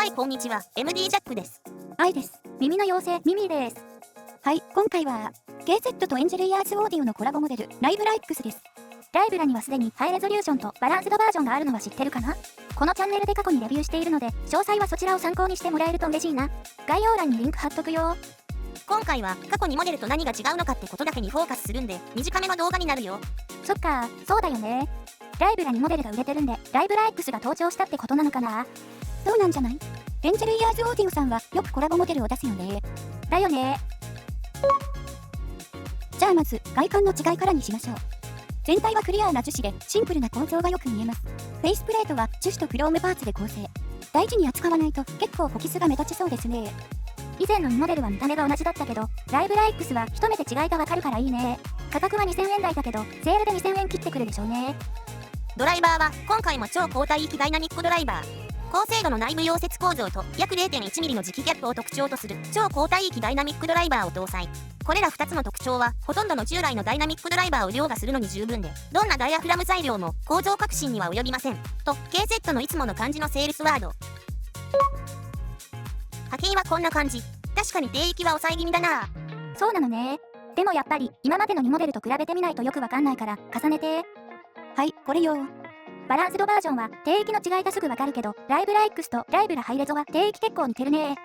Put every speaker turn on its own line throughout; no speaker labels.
はい、こんにちは。MD ジャックです。
愛です。耳の妖精、ミミです。はい、今回は、KZ とエンジェルイヤーズオーディオのコラボモデル、ライブライックスです。ライブラにはすでにハイレゾリューションとバランスドバージョンがあるのは知ってるかな？このチャンネルで過去にレビューしているので、詳細はそちらを参考にしてもらえると嬉しいな。概要欄にリンク貼っとくよ。
今回は過去2モデルと何が違うのかってことだけにフォーカスするんで、短めの動画になるよ。
そっか、そうだよね。ライブラにモデルが売れてるんで、ライブライックスが登場したってことなのかな？そうなんじゃない？エンジェルイヤーズオーディオさんはよくコラボモデルを出すよね。だよね。じゃあまず外観の違いからにしましょう。全体はクリアな樹脂でシンプルな構造がよく見えます。フェイスプレートは樹脂とクロームパーツで構成。大事に扱わないと結構フォキスが目立ちそうですね。以前の2モデルは見た目が同じだったけど、ライブライックスは一目で違いがわかるからいいね。価格は2000円台だけど、セールで2000円切ってくるでしょうね。
ドライバーは今回も超高帯域ダイナミックドライバー。高精度の内部溶接構造と約 0.1mm の磁気ギャップを特徴とする超高帯域ダイナミックドライバーを搭載。これら2つの特徴はほとんどの従来のダイナミックドライバーを凌駕するのに十分で、どんなダイヤフラム材料も構造革新には及びません。と KZ のいつもの感じのセールスワード。波形はこんな感じ。確かに低域は抑え気味だな。
そうなのね。でもやっぱり今までの2モデルと比べてみないとよくわかんないから重ねて。はい、これよ。バランスドバージョンは低域の違いがすぐわかるけど、ライブライックスとライブラハイレゾは低域結構似てるね。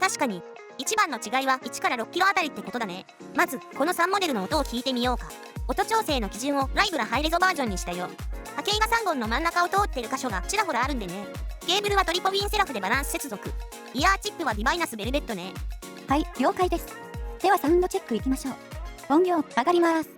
確かに一番の違いは1から6キロあたりってことだね。まずこの3モデルの音を聞いてみようか。音調整の基準をライブラハイレゾバージョンにしたよ。波形が3本の真ん中を通ってる箇所がちらほらあるんでね。ケーブルはトリポビンセラフでバランス接続。イヤーチップはディバイナスベルベットね。
はい、了解です。ではサウンドチェックいきましょう。音量上がります。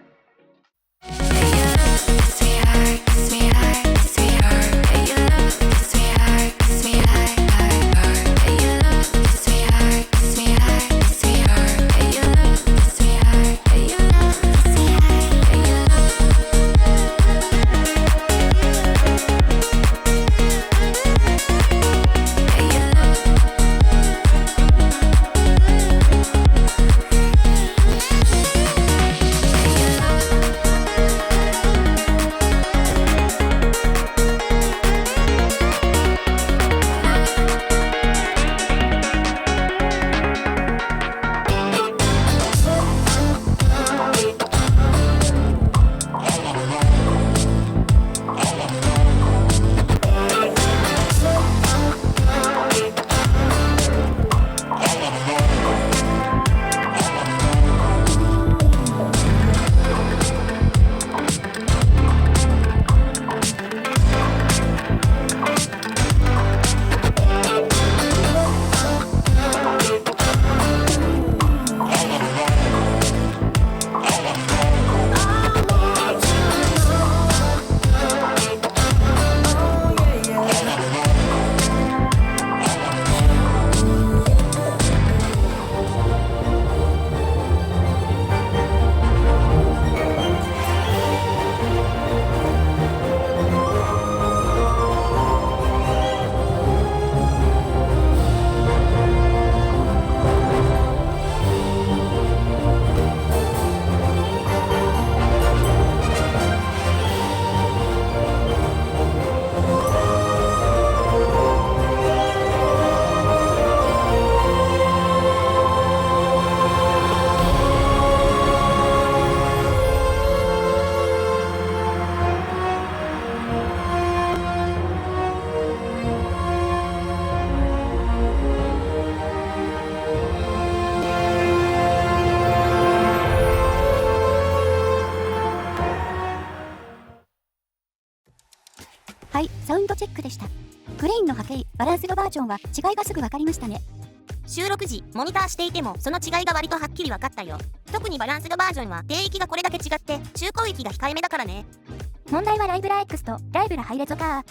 はい、サウンドチェックでした。グレインの波形、バランスドバージョンは違いがすぐ分かりましたね。
収録時、モニターしていてもその違いが割とはっきり分かったよ。特にバランスドバージョンは低域がこれだけ違って中高域が控えめだからね。
問題はライブラ X とライブラハイレゾか。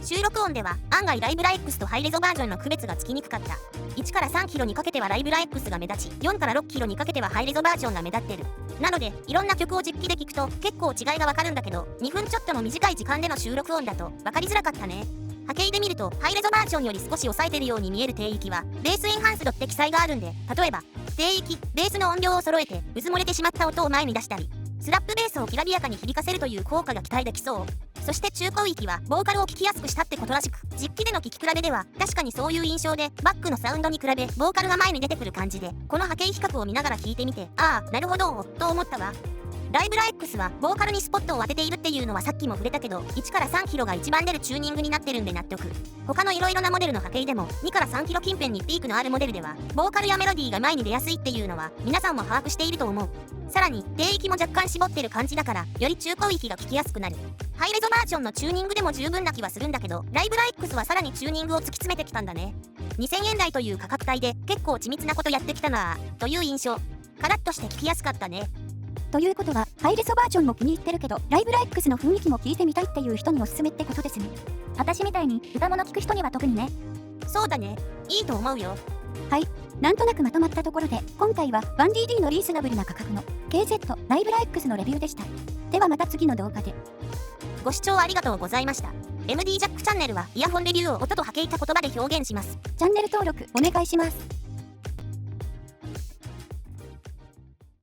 収録音では案外ライブラ X とハイレゾバージョンの区別がつきにくかった。1から3キロにかけてはライブラ X が目立ち、4から6キロにかけてはハイレゾバージョンが目立ってる。なのでいろんな曲を実機で聞くと結構違いがわかるんだけど、2分ちょっとの短い時間での収録音だと分かりづらかったね。波形で見るとハイレゾバージョンより少し抑えてるように見える低域はベースエンハンスドって記載があるんで、例えば低域ベースの音量を揃えて渦漏れてしまった音を前に出したり、スラップベースをきらびやかに響かせるという効果が期待できそう。そして中高域はボーカルを聴きやすくしたってことらしく、実機での聴き比べでは確かにそういう印象で、バックのサウンドに比べボーカルが前に出てくる感じで、この波形比較を見ながら聴いてみて、ああなるほどと思ったわ。ライブラ X はボーカルにスポットを当てているっていうのはさっきも触れたけど、1から3キロが一番出るチューニングになってるんで納得。他の色々なモデルの波形でも2から3キロ近辺にピークのあるモデルではボーカルやメロディーが前に出やすいっていうのは皆さんも把握していると思う。さらに低域も若干絞ってる感じだから、より中高域が聴きやすくなる。ハイレゾバージョンのチューニングでも十分な気はするんだけど、ライブラ X はさらにチューニングを突き詰めてきたんだね。2000円台という価格帯で結構緻密なことやってきたなぁという印象。カラッとして聴きやすかったね。
ということは、ハイレゾバージョンも気に入ってるけど、ライブラ X の雰囲気も聞いてみたいっていう人におすすめってことですね。私みたいに歌物聞く人には特にね。
そうだね。いいと思うよ。
はい。なんとなくまとまったところで、今回は 1DD のリーズナブルな価格の KZ ライブラ X のレビューでした。ではまた次の動画で。
ご視聴ありがとうございました。MD ジャックチャンネルはイヤホンレビューを音と波形た言葉で表現します。
チャンネル登録お願いします。